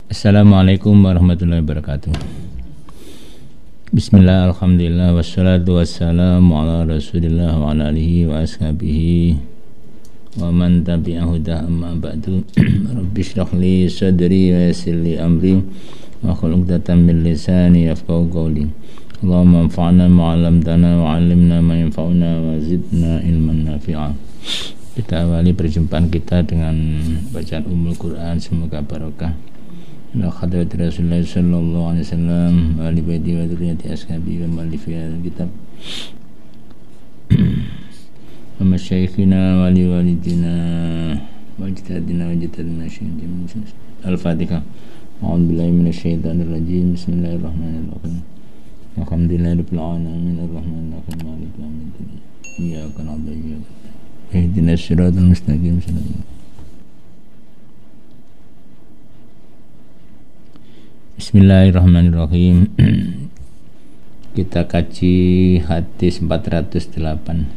Assalamualaikum warahmatullahi wabarakatuh. Bismillah, alhamdulillah, wassalatu wassalamu ala rasulillah wa ala alihi wa ashabihi wa man tabi'ahu amma ba'du. Rabbi shrah li sadri wa yassir li amri wa hlul 'uqdatam min lisani yafqahu qawli. Allahumma anfa'na ma 'allamtana wa 'allimna ma yanfa'una wa zidna ilman nafi'a. Kita awali perjumpaan kita dengan bacaan Ummul Quran, semoga barokah. Ila khadrat Rasulullah sallallahu alaihi wasallam wa ali baiti wa dzurriyyati ashabi wa mu'allifi kitab. Wa masyayikhina wa li walidina wa ajdadina wa jaddadina syaikhina. Al-Fatihah. A'udzu billahi minasyaitonir rajim. Bismillahirrahmanirrahim. Alhamdulillahirabbil alamin arrahmanir rahim maliki yaumiddin. Iyyaka na'budu wa iyyaka nasta'in. Ihdinas siratal mustaqim. Bismillahirrahmanirrahim. Kita kaji hadis 408.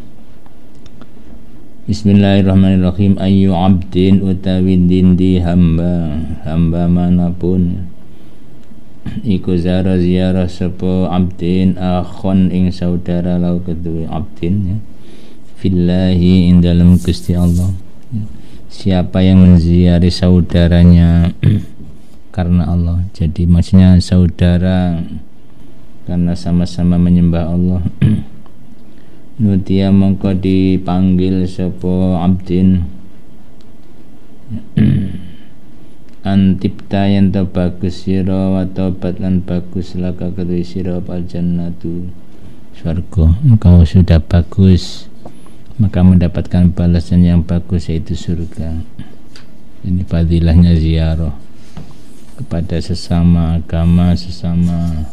Bismillahirrahmanirrahim. Ayyu abdin utawi dindi hamba manapun iku ziarah sapa abdin akhon ing saudara lau kedue abdin ya. Fillahi ing dalam Gusti Allah. Siapa yang menziari saudaranya karena Allah, jadi maksudnya saudara karena sama-sama menyembah Allah. Nutia mongko dipanggil sapa abdin antipta yang bagus sira wa tobat lan bagus laka kedue sira al jannatu surga. Engkau sudah bagus, maka mendapatkan balasan yang bagus, yaitu surga. Ini fadilahnya ziarah kepada sesama agama, sesama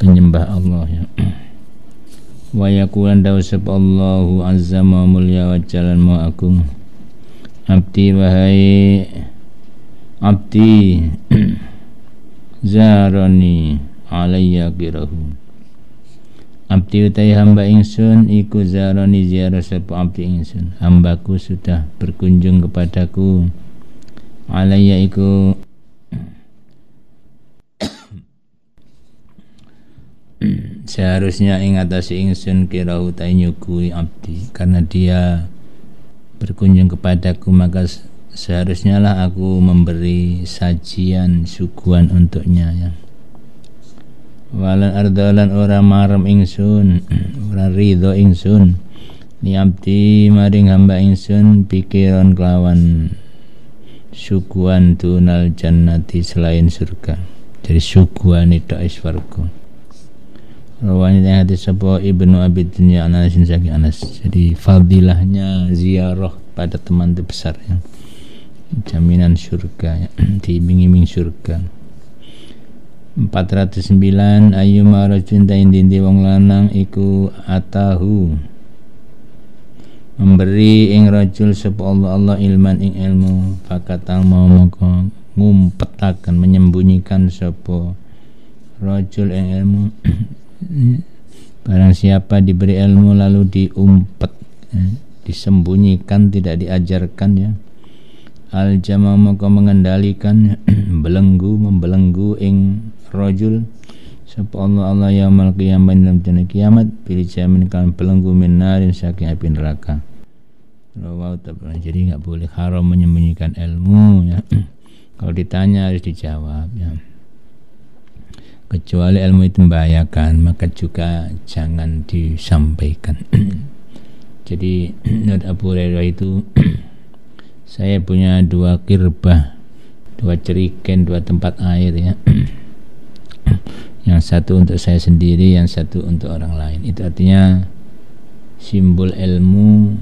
penyembah Allah ya. Wa yaqulan dawsab Allahu azza wa mulia wa jalan ma agung. Abdi wahai abdi zarani alayya qirahu. Abdi utai hamba ingsun iku zarani ziarah sapa abdi ingsun. Hambaku sudah berkunjung kepadaku. Alayya iku seharusnya ing atase ingsun kirahu ta nyukui abdi, karena dia berkunjung kepadaku maka seharusnya lah aku memberi sajian suguhan untuknya ya. Walan ardalan ora marem ingsun ora ridho ingsun ni abdi maring hamba ingsun pikiran kelawan suguhan tunal jannati selain surga. Jadi suguhan itu iswarga. Rawani yang hadis sapa Ibnu Abi Dunya Anas saking Anas. Jadi fadilahnya ziarah pada teman besar ya. Jaminan surga ya. Diiming-iming surga. 409 ayyuma rajulin dindi wong lanang iku atahu memberi ing rajul sapa Allah ilman ing ilmu fakatang mau mongko ngumpetaken menyembunyikan sapa rajul ing ilmu. Barang siapa diberi ilmu lalu diumpet disembunyikan, tidak diajarkan ya. Al-jama maka mengendalikan membelenggu ing rajul sapa Allah yaumul qiyamah dalam dina kiamat bil jamin kan belenggu minarin saking api neraka. Jadi enggak boleh haram menyembunyikan ilmu ya. Kalau ditanya harus dijawab ya. Kecuali ilmu itu membahayakan, maka juga jangan disampaikan. Jadi menurut Abu Hurairah itu saya punya 2 kirbah, 2 jerigen, 2 tempat air ya. Yang satu untuk saya sendiri, yang satu untuk orang lain. Itu artinya simbol ilmu.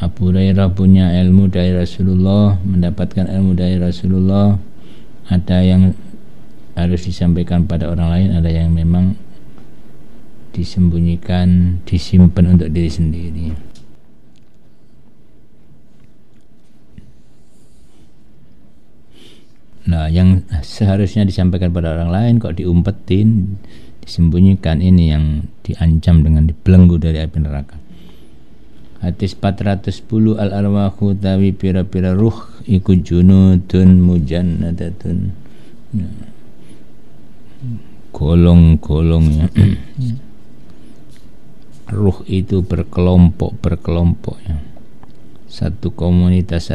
Abu Hurairah punya ilmu dari Rasulullah, mendapatkan ilmu dari Rasulullah. Ada yang harus disampaikan pada orang lain, ada yang memang disembunyikan, disimpan untuk diri sendiri. Nah, yang seharusnya disampaikan pada orang lain kok diumpetin, disembunyikan, ini yang diancam dengan dibelenggu dari api neraka. Hadis 410 al arwahu tawi pira-pira ruh iku junudun mujannadatun. Golong-golongnya. Ruh itu berkelompok ya. Satu komunitas.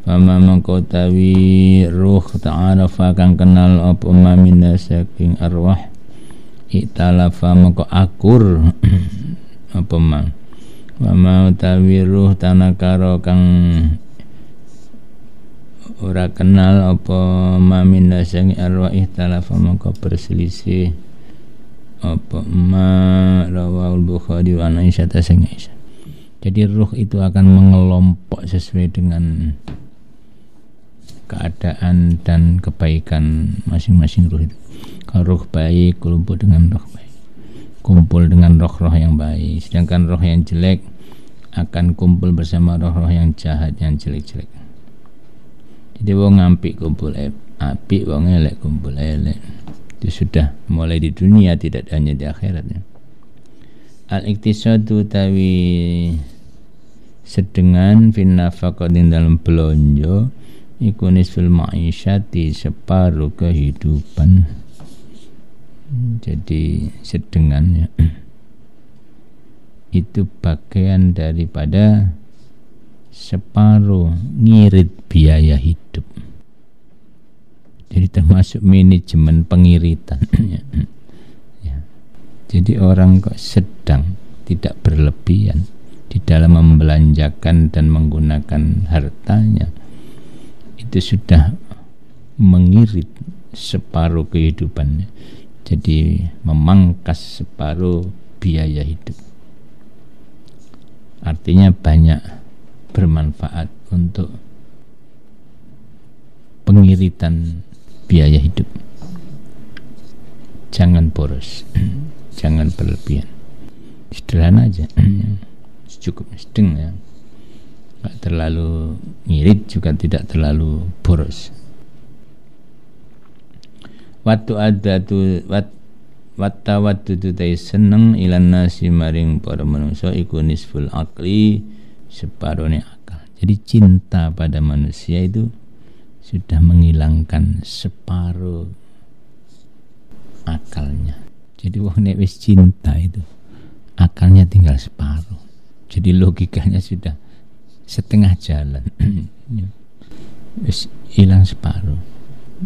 Fama mangko tawi ruh ta'arafa kang kenal apa min saking arwah italafa mangko akur apa mang Wama utawi ruh tanakaro kang ora kenal apa mamin nasangi arwah ihtalafa maka berselisih apa ma rawahul Bukhari wa Aisyah tasing Aisyah. Jadi ruh itu akan mengelompok sesuai dengan keadaan dan kebaikan masing-masing ruh itu. Kalau ruh baik kelompok dengan roh baik, kumpul dengan roh-roh yang baik, sedangkan roh yang jelek akan kumpul bersama roh-roh yang jahat, yang jelek-jelek. Jadi wong apik kumpul apik, wong elek kumpul elek. Itu sudah mulai di dunia, tidak hanya di akhiratnya. Al-iktisadu tawi sedengan fin nafaqatin dalam belanja iku nisful ma'isyati separuh kehidupan. Jadi sedengan ya, itu bagian daripada separuh ngirit biaya hidup. Jadi termasuk manajemen pengiritan ya. Jadi orang kok sedang tidak berlebihan di dalam membelanjakan dan menggunakan hartanya, itu sudah mengirit separuh kehidupannya. Jadi memangkas separuh biaya hidup. Artinya banyak bermanfaat untuk pengiritan biaya hidup. Jangan boros, jangan berlebihan. Sederhana aja, cukup sedang ya. Nggak terlalu ngirit juga tidak terlalu boros. Wattawaddudu tai seneng ilan nasi maring para manusia iku nisful akli separuhnya akal. Jadi cinta pada manusia itu sudah menghilangkan separuh akalnya. Jadi wong nek wis cinta itu akalnya tinggal separuh. Jadi logikanya sudah setengah jalan. Wis hilang separuh.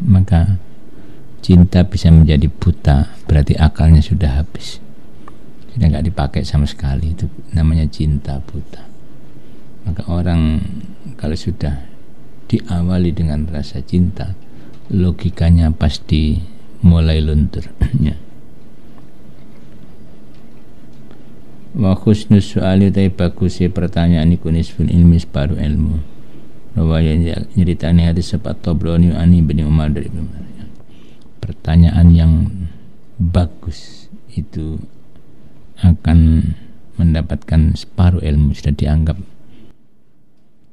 Maka cinta bisa menjadi buta, berarti akalnya sudah habis, sudah nggak dipakai sama sekali. Itu namanya cinta buta. Maka orang kalau sudah diawali dengan rasa cinta, logikanya pasti mulai luntur. Wa khusnus su'ali utai bagusi pertanyaan iku nisful ilmi separuh ilmu. Rawaya nyeritani hadis sepat Tabrani ani bin Umar dari Ibnu Umar. Pertanyaan yang bagus itu akan mendapatkan separuh ilmu, sudah dianggap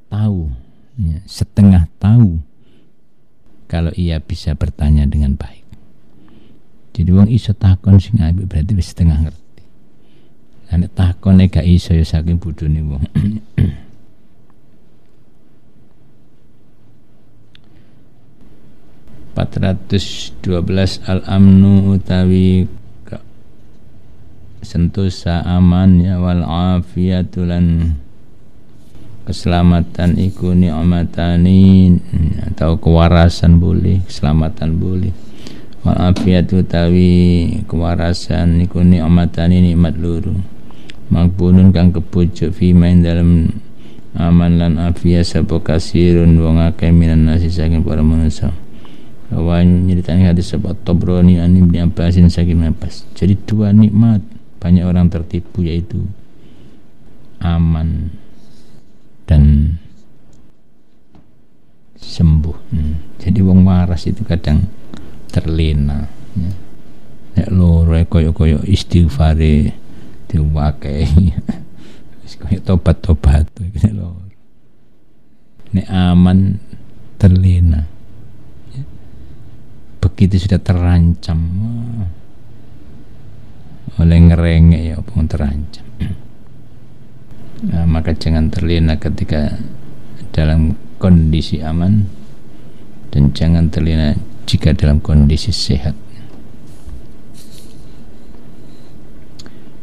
tahu ya, setengah tahu kalau ia bisa bertanya dengan baik. Jadi wong iso takon sing apik berarti wis setengah ngerti. Nek takon nek gak iso ya saking bodhone wong. 412 al-amnu utawi sentosa aman ya wal afiyatu lan keselamatan iku ni'matani atau kewarasan boleh, keselamatan boleh. Wal afiyatu utawi kewarasan iku ni'matani nikmat loro. Magbunun kang kepucuk fi main dalam aman lan afiyah sapa kasirun wong akeh minan nasi saking para manusia. Awan nyeritani hadis sahabat Tabrani an Ibnu Abbasin saking Abbas. Jadi dua nikmat banyak orang tertipu, yaitu aman dan sembuh. Jadi wong waras itu kadang terlena ya. Nek loro koyo-koyo istighfare diwakei. Wis koyo tobat-tobat iki loro. Nek aman terlena. Begitu sudah terancam oleh ngerengek ya apa terancam. Nah, maka jangan terlena ketika dalam kondisi aman dan jangan terlena jika dalam kondisi sehat.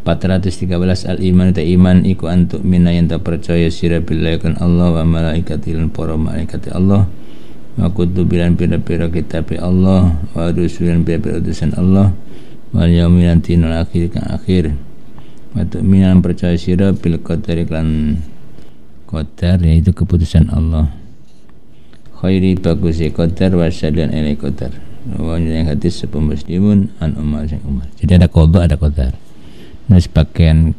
413 al-iman ta iman iku antuk mina yang tak percaya sira billahi kan Allah wa malaikati lan para malaikat Allah wa kutubilan pira-pira kitab Allah wa rusulan pira-pira utusan Allah wal yaumil akhir kan akhir wa tu'minan percaya sira bil qadari lan qadar, yaitu keputusan Allah, khairi bagusi qadar wa syarri ilai qadar wa yang hadis sebab muslimun an umar sing umar. Jadi ada qada ada qadar. Nah, sebagian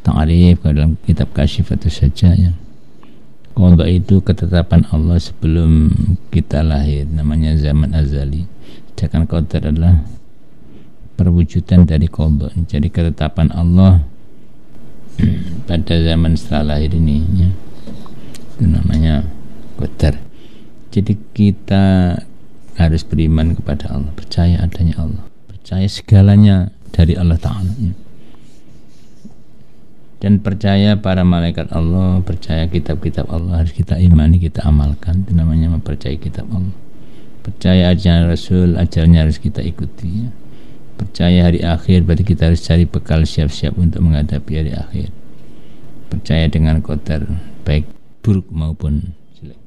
ta'rif dalam kitab Kasyif itu saja ya. Qada itu ketetapan Allah sebelum kita lahir, namanya zaman azali. Sedangkan qadar adalah perwujudan dari qada. Jadi ketetapan Allah pada zaman setelah lahir ini ya. Itu namanya qadar. Jadi kita harus beriman kepada Allah, percaya adanya Allah, percaya segalanya dari Allah Ta'ala ya. Dan percaya para malaikat Allah, percaya kitab-kitab Allah harus kita imani, kita amalkan. Itu namanya mempercayai kitab Allah. Percaya ajaran Rasul, ajarannya harus kita ikuti ya. Percaya hari akhir, berarti kita harus cari bekal siap-siap untuk menghadapi hari akhir. Percaya dengan qadar baik buruk maupun jelek.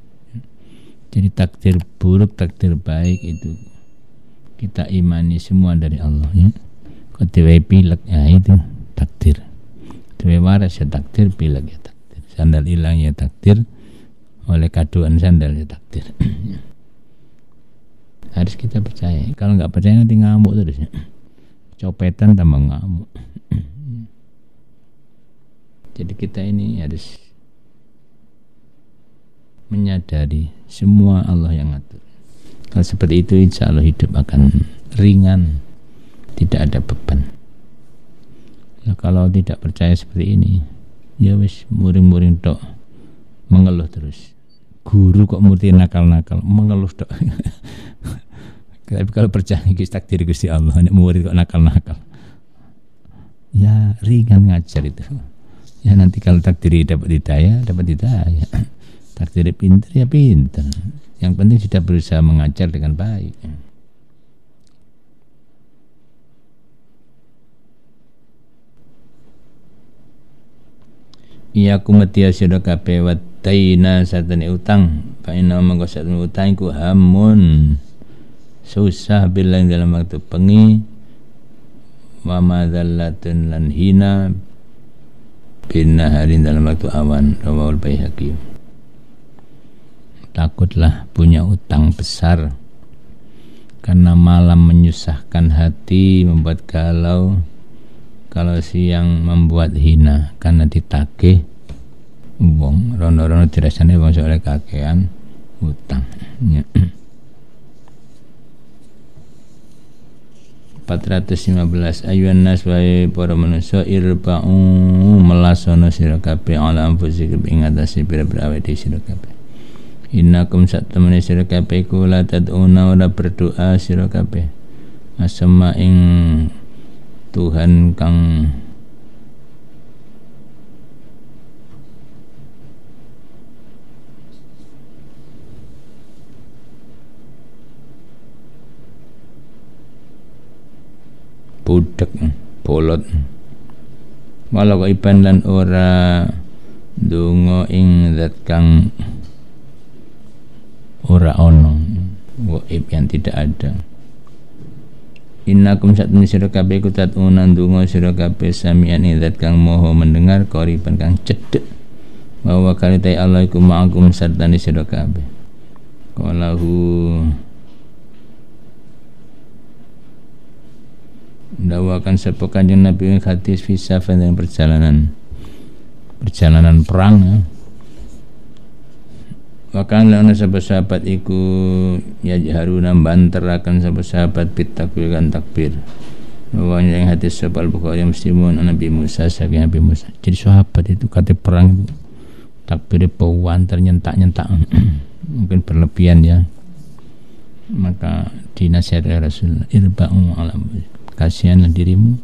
Jadi takdir buruk, takdir baik itu kita imani semua dari Allah ya. Qadar pilek ya itu takdir. Waras ya takdir, pilek ya takdir, sandal hilang ya takdir, oleh kaduan sandal ya takdir. Harus kita percaya. Kalau nggak percaya nanti ngamuk terus ya. Copetan tambah ngamuk. Jadi kita ini harus menyadari semua Allah yang ngatur. Kalau seperti itu insya Allah hidup akan ringan, tidak ada beban. Nah, kalau tidak percaya seperti ini, ya wis muring-muring tok, mengeluh terus. Guru kok murti nakal-nakal, mengeluh tok. Tapi kalau percaya takdir Gusti Allah, nek murid kok nakal-nakal, ya ringan ngajar itu. Ya nanti kalau takdir dapat hidayah, dapat hidayah. Takdir pinter ya pinter. Yang penting sudah berusaha mengajar dengan baik. Iya kumatia sira kabeh wataina satene utang fa inna mangko satene utang iku hamun susah bilang dalam waktu pengi wa madallatun lan hina bina hari dalam waktu awan rawal Baihaqi. Takutlah punya utang besar karena malam menyusahkan hati, membuat galau. Kalau siang membuat hina karena ditagih wong rono-rono dirasane wong oleh kakean utang ya. 415 ayuhan nas wa para manusia irba'u melasono sira kabeh ala anfusikum ing atase pira-pira awake sira kabeh. Innakum satamene sira kabeh kula tad'una ora berdoa sira kabeh asma ing Tuhan kang budak bolot walau iban lan ora donga ing zat kang ora ono gaib yang tidak ada. Innakum satun sira kabeh kutatuna ndonga sira kabeh samian zat kang maha mendengar qariban kang cedhek bahwa kalitai Allah iku ma'akum sartani sira kabeh. Qalahu dawakan sapa Kanjeng Nabi hadis fi safar dan perjalanan perang ya. Wakan lana sahabat iku yajharuna banterakan sahabat bitakbir kan takbir. Bawanya yang hadis sahal Bukhari Muslimun Nabi Musa saking Nabi Musa. Jadi sahabat itu kata perang itu takbir bauan ternyentak-nyentak. Mungkin berlebihan ya. Maka dinasihati Rasulullah irba'u alam kasihanlah dirimu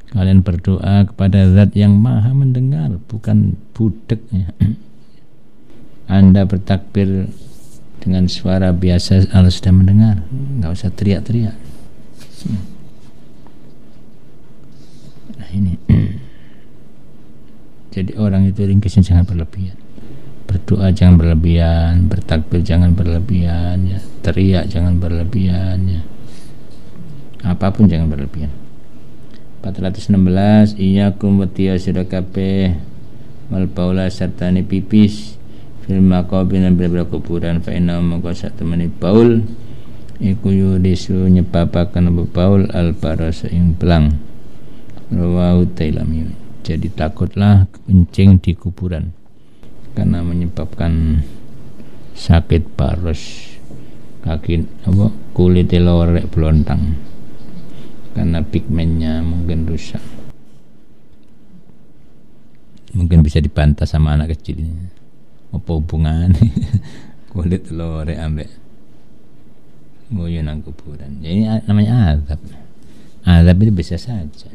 Kalian berdoa kepada zat yang maha mendengar, bukan budek ya. Anda bertakbir dengan suara biasa, Allah sudah mendengar, nggak usah teriak-teriak. Nah ini jadi orang itu ringkasnya jangan berlebihan, berdoa jangan berlebihan, bertakbir jangan berlebihan ya. Teriak jangan berlebihan ya. Apapun jangan berlebihan. 416 iyyakum wa tiyasira kabeh wal baula sartani pipis fil maqabir bil kuburan fa inna maka satemene baul iku yudisu nyebabaken baul al baras ing belang rawu tailami. Jadi takutlah kencing di kuburan karena menyebabkan sakit baros, kaki apa kulit lorek belontang karena pigmennya mungkin rusak. Mungkin bisa dibantah sama anak kecil ini. Apa hubungan kulit lorek ambek nguyu nang kuburan? Ini namanya azab. Azab itu bisa saja.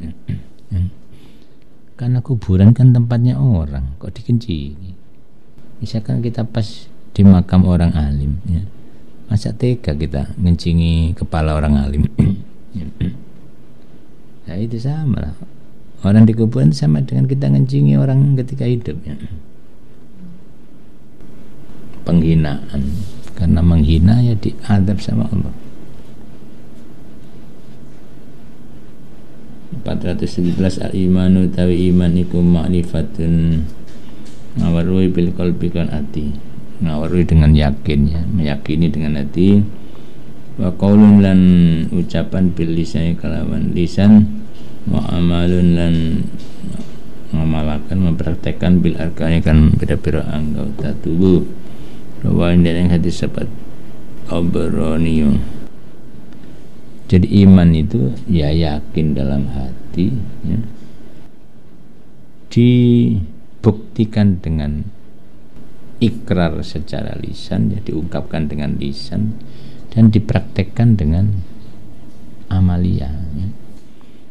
Karena kuburan kan tempatnya orang, kok dikencingi? Misalkan kita pas di makam orang alim, ya. Masa tega kita ngencingi kepala orang alim? Ya itu sama lah. Orang di kuburan sama dengan kita ngencingi orang ketika hidup ya. Penghinaan, karena menghina ya diadab sama Allah. 417 al-imanu tawi iman iku ma'rifatun ngawarui bil qalbi kan hati, ngawarui dengan yakin ya, meyakini dengan hati. Wa qaulun lan ucapan bil lisan kalawan lisan, wa amalun lan ngamalakan mempraktekkan bil arkani kan beda-beda anggota tubuh. Rawain dan yang hadis sahabat Abrani. Jadi iman itu ya yakin dalam hati ya. Dibuktikan dengan ikrar secara lisan ya, diungkapkan dengan lisan dan dipraktekkan dengan amalia ya.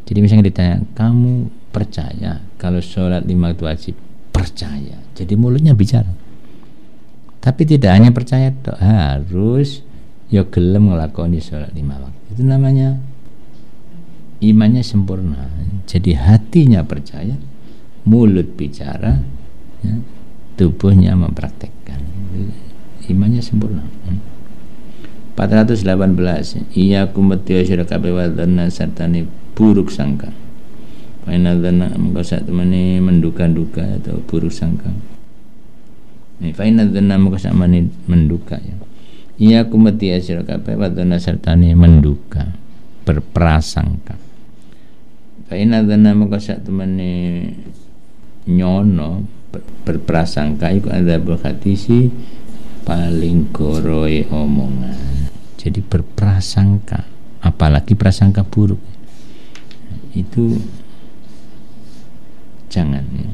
Jadi misalnya ditanya, kamu percaya kalau sholat 5 waktu wajib? Percaya. Jadi mulutnya bicara, tapi tidak hanya percaya toh, harus ya gelem ngelakoni sholat 5 waktu. Itu namanya imannya sempurna. Jadi hatinya percaya, mulut bicara ya, tubuhnya mempraktekkan. Imannya sempurna. 418 iyyakum watiyasira kabeh wa dzanna sartane buruk sangka. Paina dzanna mengko sak temene menduga-duga atau buruk sangka. Faina dzanna mengko sak menduga ya. Iya kumati asir kabeh wadana sartane menduga, berprasangka. Fa inna dzanna maka sak temene nyono berprasangka iku adzabul khatisi paling goroe omongan. Jadi berprasangka, apalagi prasangka buruk. Itu jangan ya.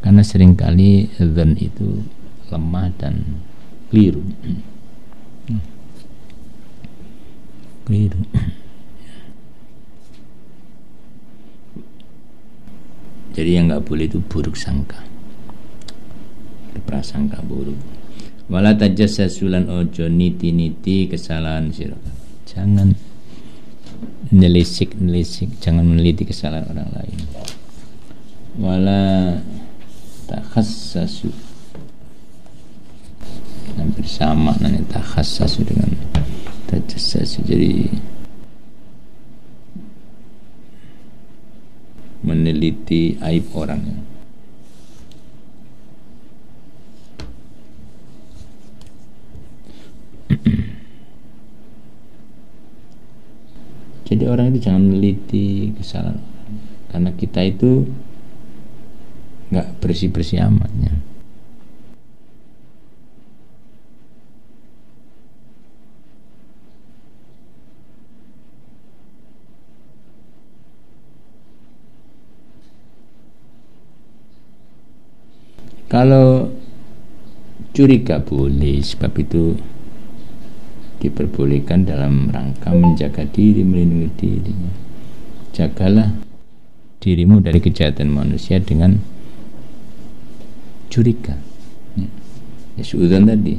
Karena seringkali dzan itu lemah dan keliru. Keliru. Jadi yang nggak boleh itu buruk sangka, prasangka buruk. Wala tajassasulan ojo niti kesalahan sira. Jangan nelisik, jangan meneliti kesalahan orang lain. Wala takhassasu, hampir sama nanti takhassasu dengan tajassasu. Jadi meneliti aib orang ya. Jadi orang itu jangan meneliti kesalahan orang, karena kita itu nggak bersih-bersih amat ya. Kalau curiga boleh, sebab itu diperbolehkan dalam rangka menjaga diri, melindungi dirinya. Jagalah dirimu dari kejahatan manusia dengan curiga. Ya suudzon tadi.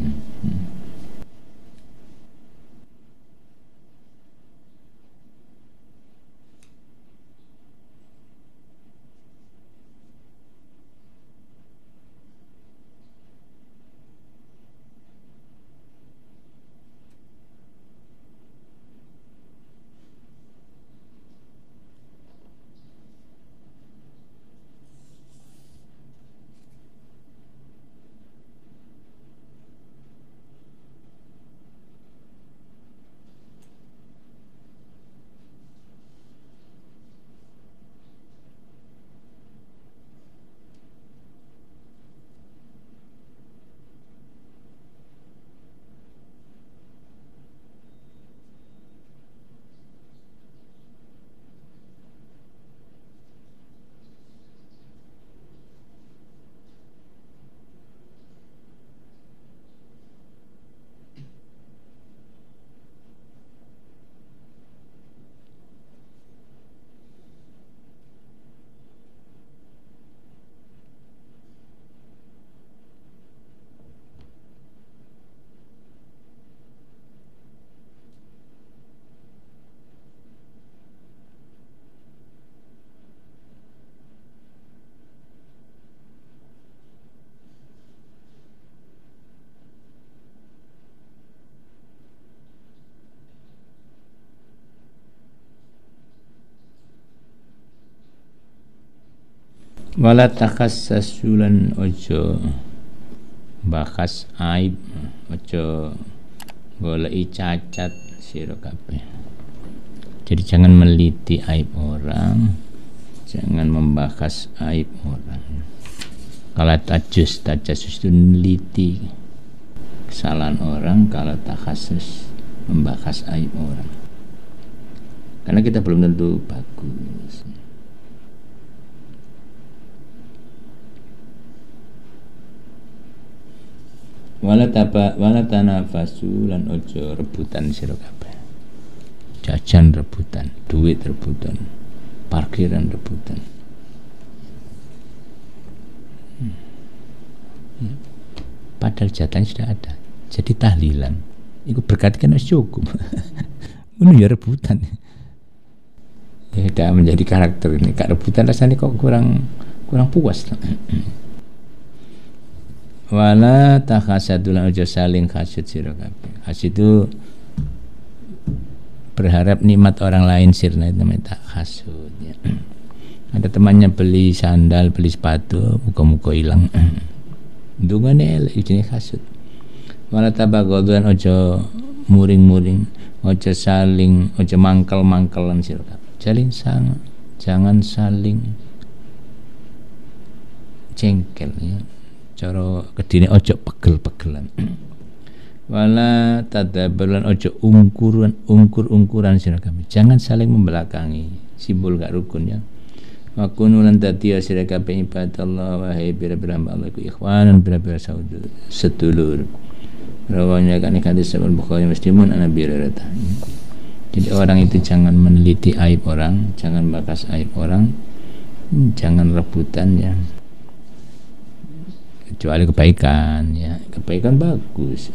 Wala takassasulan ojo bahas aib, ojo goleki cacat sira kabeh. Jadi jangan meliti aib orang, jangan membahas aib orang. Kalau tajasus itu meliti kesalahan orang, kalau takhasus membahas aib orang. Karena kita belum tentu bagus. Wala tanafasu lan ojo rebutan sira kabeh. Jajan rebutan, duit rebutan, parkiran rebutan. Padahal jatahnya sudah ada. Jadi tahlilan. Iku berkati kan cukup. Ngono ya rebutan. Ya tidak menjadi karakter ini. Kak rebutan rasanya kok kurang puas. Wala takhasadulan ojo saling hasud sira kabeh. Hasud itu berharap nikmat orang lain sirna, itu namanya hasud ya. Ada temannya beli sandal, beli sepatu, muka-muka hilang. Dungane elek jenenge hasud. Wala tabagodan ojo muring-muring, ojo saling, ojo mangkel-mangkelan sira kabeh. Jangan saling jengkel ya. Cara kedine ojo pegel-pegelan. Wala tadabburan ojo ungkur-ungkuran sira kabeh. Jangan saling membelakangi, simbol gak rukun ya. Wa kunu lan tatiya sira kabeh ibadallah wa haybira Allah ku ikhwanan bira-bira sedulur. Rawanya kan hadis Sahih Bukhari Muslimun an Abi Hurairah. Jadi orang itu jangan meneliti aib orang, jangan bakas aib orang, jangan rebutan ya. Kecuali kebaikan ya, kebaikan bagus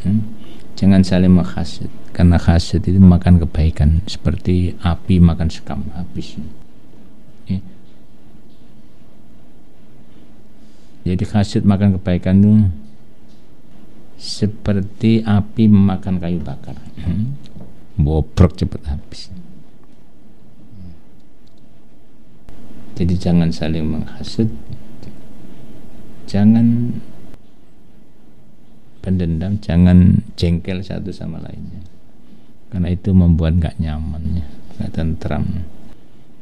jangan saling menghasut, karena hasut itu makan kebaikan seperti api makan sekam habis ya. Jadi hasut makan kebaikan itu seperti api memakan kayu bakar, bobrok cepat habis. Jadi jangan saling menghasut, jangan pendendam, jangan jengkel satu sama lainnya, karena itu membuat gak nyaman ya, gak tentram.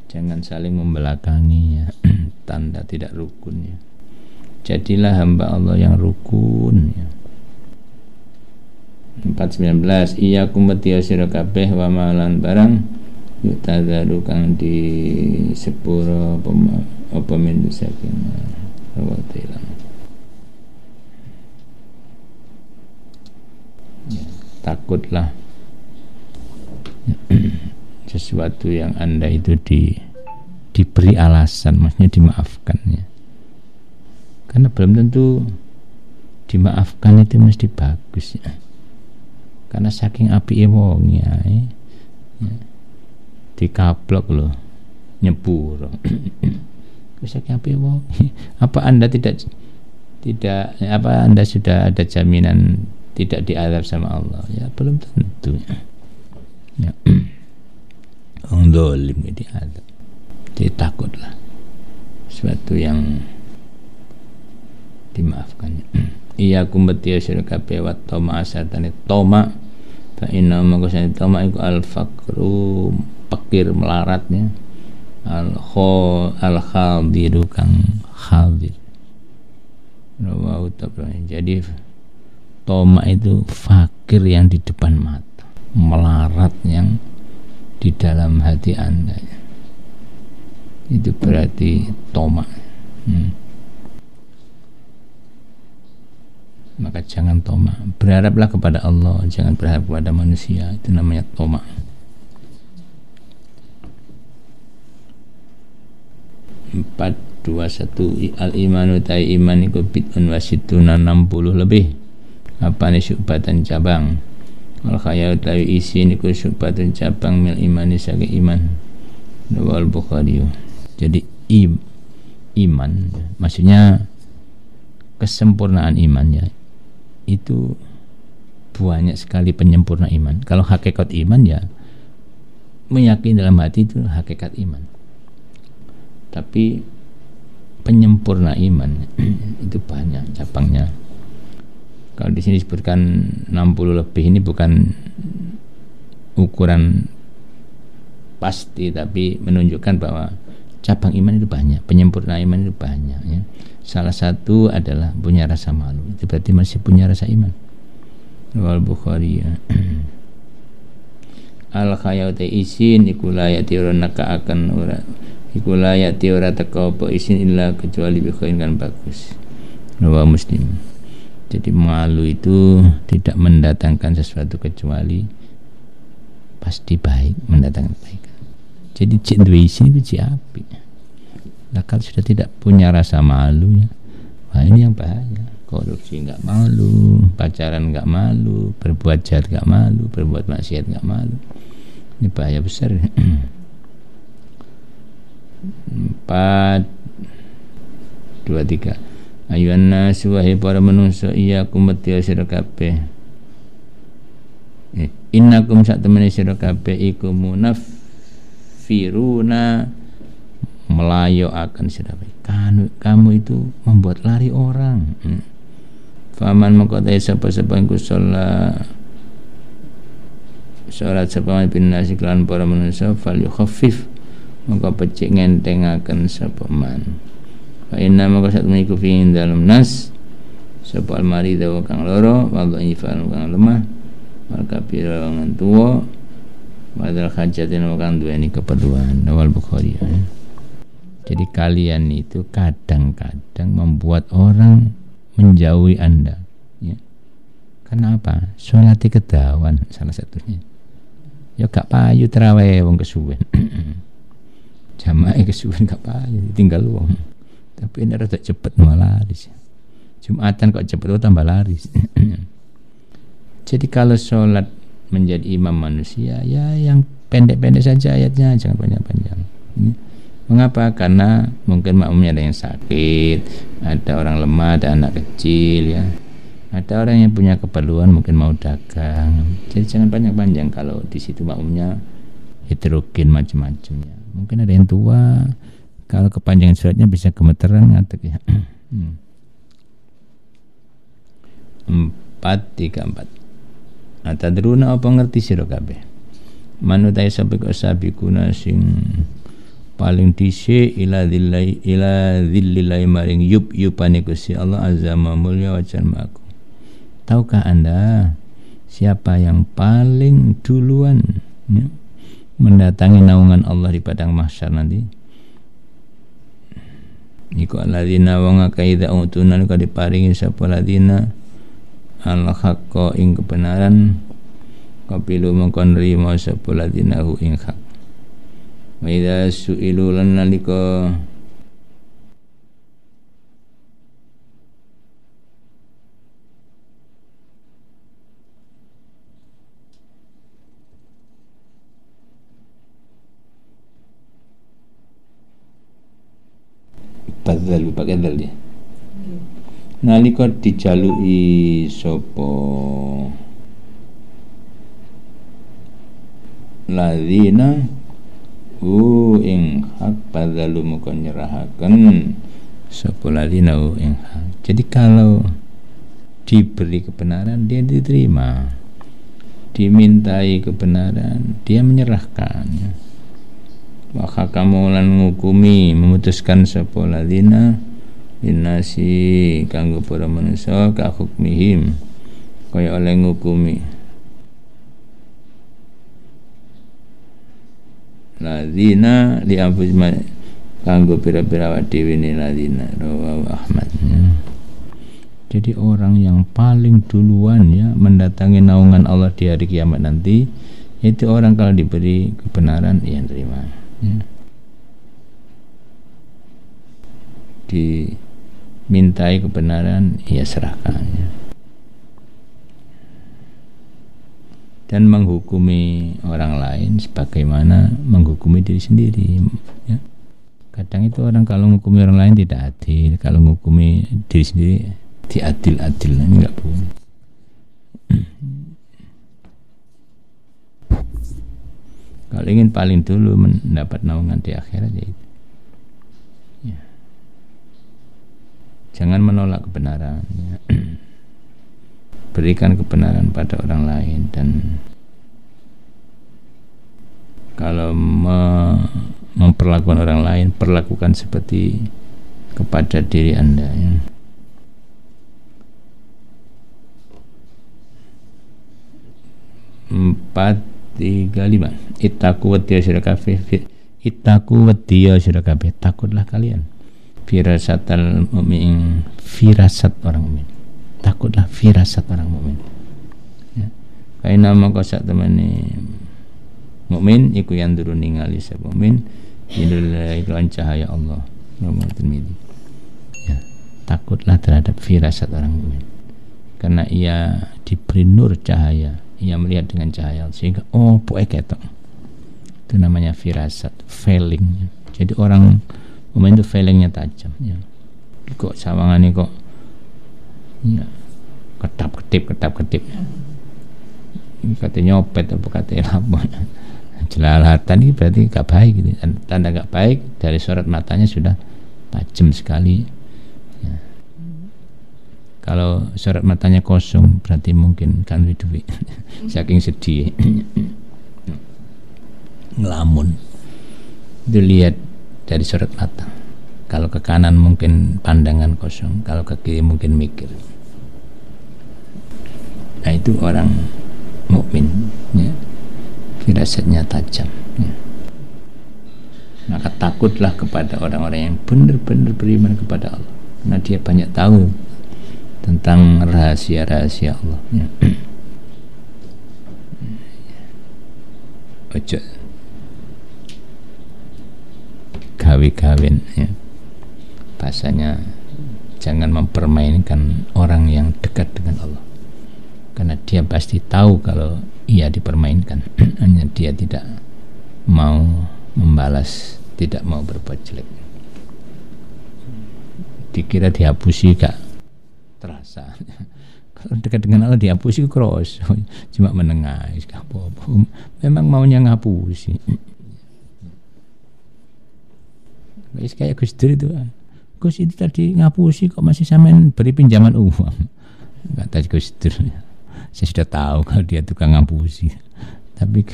Jangan saling membelakangi ya, tanda tidak rukun ya. Jadilah hamba Allah yang rukun ya. 419 Iyakum betiya sira kabeh wa malan barang yuk tadaru kang di sepuro apa min saking rawatilan. Takutlah sesuatu yang Anda itu diberi alasan, maksudnya dimaafkan ya. Karena belum tentu dimaafkan itu mesti bagus ya. Karena saking api wong ya, dikaplok loh, nyepur. Saking api wong. Apa Anda apa Anda sudah ada jaminan tidak diazab sama Allah? Ya belum tentu ya. Orang dolim diazab. Jadi takutlah sesuatu yang dimaafkan. Iya kumbati asyir kabeh wa toma asatane toma fa inna mangkosane toma iku al faqru fakir melaratnya al khadiru kang khadir. Jadi toma itu fakir yang di depan mata, melarat yang di dalam hati Anda. Itu berarti toma. Maka jangan toma, berharaplah kepada Allah, jangan berharap kepada manusia. Itu namanya toma. Empat dua satu al imanu tai iman iku bid'un wasituna 60 lebih. Apa nih syubatan cabang? Al khayal tawi isi niku syubatan cabang mil imani saking iman. Wal Bukhari. Jadi iman maksudnya kesempurnaan imannya itu banyak sekali penyempurna iman. Kalau hakikat iman ya meyakini dalam hati itu hakikat iman. Tapi penyempurna iman itu banyak cabangnya. Kalau di sini disebutkan 60 lebih, ini bukan ukuran pasti, tapi menunjukkan bahwa cabang iman itu banyak, penyempurna iman itu banyak ya. Salah satu adalah punya rasa malu. Itu berarti masih punya rasa iman. Al Bukhari ya. Al khayati isin iku la yati naka akan ora iku la yati ora teka apa isin illa kecuali bi khairin kan bagus. Rawi Muslim. Jadi malu itu tidak mendatangkan sesuatu kecuali pasti baik, mendatangkan kebaikan. Jadi cek duwe isin itu cek apik. Nah, kalau sudah tidak punya rasa malu ya, wah ini yang bahaya. Korupsi nggak malu, pacaran nggak malu, berbuat jahat nggak malu, berbuat maksiat nggak malu. Ini bahaya besar. 4 2 3 Ayuhan nasu wahai para manusia iyyakum mati sira kabeh. Innakum sak temene sira kabeh iku munafiruna melayu akan sirabai. Kamu itu membuat lari orang. Faman mengkotai sapa-sapa iku sholat sapa bin nasi kelan para manusia fal yukhaffif maka becik ngentengaken sapa man. Fa inna maka sak iku fi dalam nas sapa almarida kang loro wa dhaifan kang lemah wal kabira kang tuwa wadal hajatin kang duweni keperluan. Awal Bukhari ya. Jadi kalian itu kadang-kadang membuat orang menjauhi Anda ya. Kenapa? Sholati kedawan salah satunya. Ya gak payu terawih wong kesuwen. Jamaah kesuwen gak payu tinggal wong. Tapi ini rada cepet malah laris. Jumatan kok cepet tambah laris. Jadi kalau sholat menjadi imam manusia ya yang pendek-pendek saja ayatnya, jangan panjang-panjang. Mengapa? Karena mungkin makmumnya ada yang sakit, ada orang lemah, ada anak kecil ya. Ada orang yang punya keperluan mungkin mau dagang. Jadi jangan panjang-panjang kalau di situ makmumnya heterogen macam-macamnya. Mungkin ada yang tua, kalau kepanjangan suratnya bisa gemeteran ngadeg ya. 4 3 4 Atadruna apa ngerti sira kabeh? Manutai sabik sabikuna sing paling dhisik ila dzillilai maring yupane Gusti Allah azza wa mulya wajan maku. Tahukah Anda siapa yang paling duluan ya, mendatangi naungan Allah di padang mahsyar nanti? Iku alladzina wa qaida utuna ka diparingi sapa ladina al-haqqa ing kebenaran kapilu mongkon rimo sapa ladina hu ing hak. Wa idza su'ilu lan nalika badal pakai dal dia. Nalika dijaluki sapa ladzina ing hak badalu muka nyerahaken sapa ladzina ing hak. Jadi kalau diberi kebenaran dia diterima, dimintai kebenaran dia menyerahkan. Maka kamu lan ngukumi memutuskan sapa ladzina innasi kanggo para manusia ka hukmihim kaya oleh ngukumi ladzina li anfusihim kanggo pira-pira awak dhewe ne ladzina rawahu Ahmad. Jadi orang yang paling duluan ya mendatangi naungan Allah di hari kiamat nanti itu orang kalau diberi kebenaran ia terima. Dimintai kebenaran ia serahkan ya. Dan menghukumi orang lain sebagaimana menghukumi diri sendiri ya. Kadang itu orang kalau menghukumi orang lain tidak adil, kalau menghukumi diri sendiri diadil-adil, enggak boleh. Kalau ingin paling dulu mendapat naungan di akhirat ya itu. Ya. Jangan menolak kebenaran ya. Berikan kebenaran pada orang lain, dan kalau memperlakukan orang lain perlakukan seperti kepada diri Anda ya. Empat 35 Ittaqu waddiya sira kabeh, ittaqu waddiya sira kabeh, takutlah kalian firasatal mu'min, firasat orang mukmin, takutlah firasat orang mukmin ya. Kaina maka sak temene mukmin iku yang durung ningali sapa mukmin ilallahi lan cahaya Allah Imam Tirmidzi ya. Takutlah terhadap firasat orang mukmin karena ia diberi nur cahaya, ia melihat dengan cahaya sehingga poe ketok. Itu namanya firasat, feeling. Jadi orang mukmin itu feelingnya tajam ya. Kok sawangane kok ya ketap-ketip katanya nyopet apa katanya apa jelalatan ini berarti gak baik gitu. Tanda gak baik dari sorot matanya sudah tajam sekali ya. Kalau sorot matanya kosong berarti mungkin kan duit saking sedih ngelamun. Dilihat dari sorot mata. Kalau ke kanan mungkin pandangan kosong, kalau ke kiri mungkin mikir. Nah itu orang mukmin ya. Firasatnya tajam ya. Maka takutlah kepada orang-orang yang benar-benar beriman kepada Allah, karena dia banyak tahu tentang rahasia-rahasia Allah ya. Ojo gawe-gawen ya. Bahasanya jangan mempermainkan orang yang dekat dengan Allah, karena dia pasti tahu kalau ia dipermainkan. Hanya dia tidak mau membalas, tidak mau berbuat jelek. Dikira dihapusi gak terasa. Kalau dekat dengan Allah dihapusi cross, cuma menengah, gak apa-apa. Memang maunya ngapusi. Kayak Gus Dur itu, Gus itu tadi ngapusi kok masih sampean beri pinjaman uang. Kata Gus Dur, saya sudah tahu kalau dia tukang ngapusi. Tapi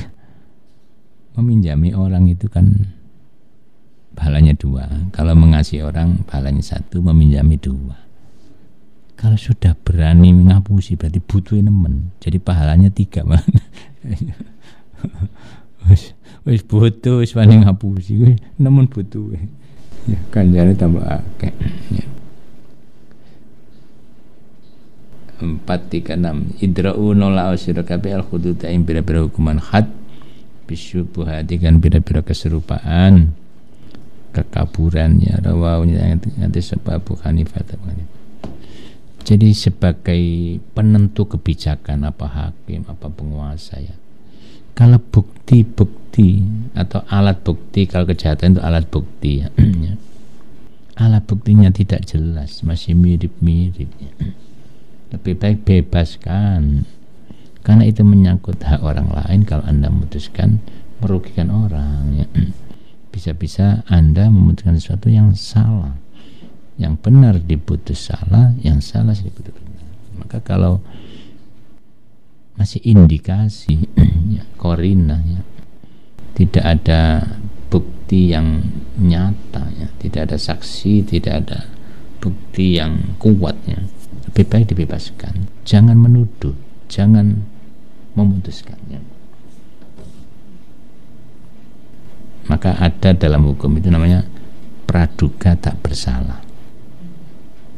meminjami orang itu kan pahalanya 2. Kalau mengasihi orang pahalanya 1, meminjami 2. Kalau sudah berani ngapusi berarti butuh nemen. Jadi pahalanya 3 man. Wis butuh wis wani ngapusi wis nemen butuh. Ya kanjane tambah akeh. Ya. 436 idra'u nolak sira kabeh al hudud ing bira-bira hukuman had bisyubuhati kan bira-bira keserupaan kekaburan ya rawahnya nanti sebab Abu Hanifah. Jadi sebagai penentu kebijakan apa hakim apa penguasa ya, kalau bukti-bukti atau alat bukti, kalau kejahatan itu alat bukti ya, alat buktinya tidak jelas, masih mirip-mirip ya, lebih baik bebaskan, karena itu menyangkut hak orang lain. Kalau Anda memutuskan merugikan orang ya, bisa-bisa Anda memutuskan sesuatu yang salah, yang benar diputus salah, yang salah diputus benar. Maka kalau masih indikasi ya, korina ya, tidak ada bukti yang nyata ya, tidak ada saksi, tidak ada bukti yang kuat ya, lebih baik dibebaskan, jangan menuduh, jangan memutuskan ya. Maka ada dalam hukum itu namanya praduga tak bersalah.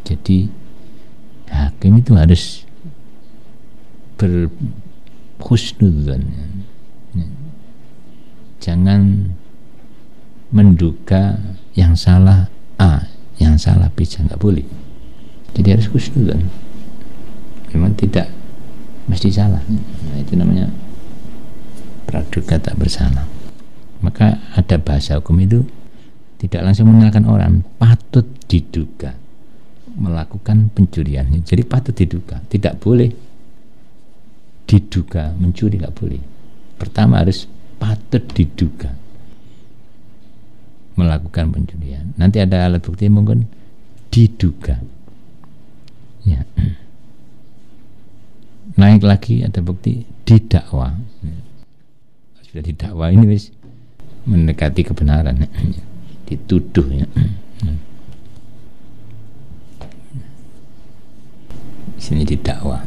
Jadi hakim itu harus berhusnudzon ya. Jangan menduga yang salah A, yang salah B, nggak boleh. Jadi harus husnudzon, memang tidak mesti salah. Nah, itu namanya praduga tak bersalah. Maka ada bahasa hukum itu tidak langsung menyalahkan orang, patut diduga melakukan pencurian. Jadi patut diduga, tidak boleh diduga mencuri, nggak boleh. Pertama harus patut diduga melakukan pencurian. Nanti ada alat bukti mungkin diduga ya. Naik lagi ada bukti didakwa. Sudah didakwa ini wis mendekati kebenaran ya. Dituduh ya. Sini didakwa.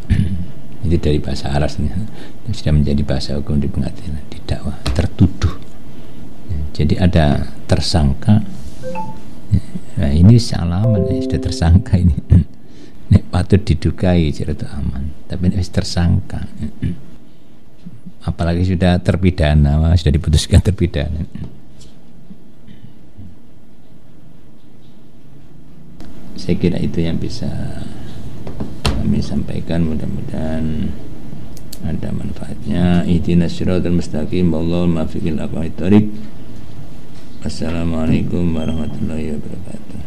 Itu dari bahasa Arab sudah menjadi bahasa hukum di pengadilan. Didakwa, tertuduh. Jadi ada tersangka. Nah, ini salaman sudah tersangka ini. Ini patut didugai cerita aman. Tapi ini tersangka. Apalagi sudah terpidana, sudah diputuskan terpidana. Saya kira itu yang bisa kami sampaikan, mudah-mudahan ada manfaatnya. Ihdinas siratal mustaqim, wallahul muwaffiq ila aqwamit thoriq. Assalamualaikum warahmatullahi wabarakatuh.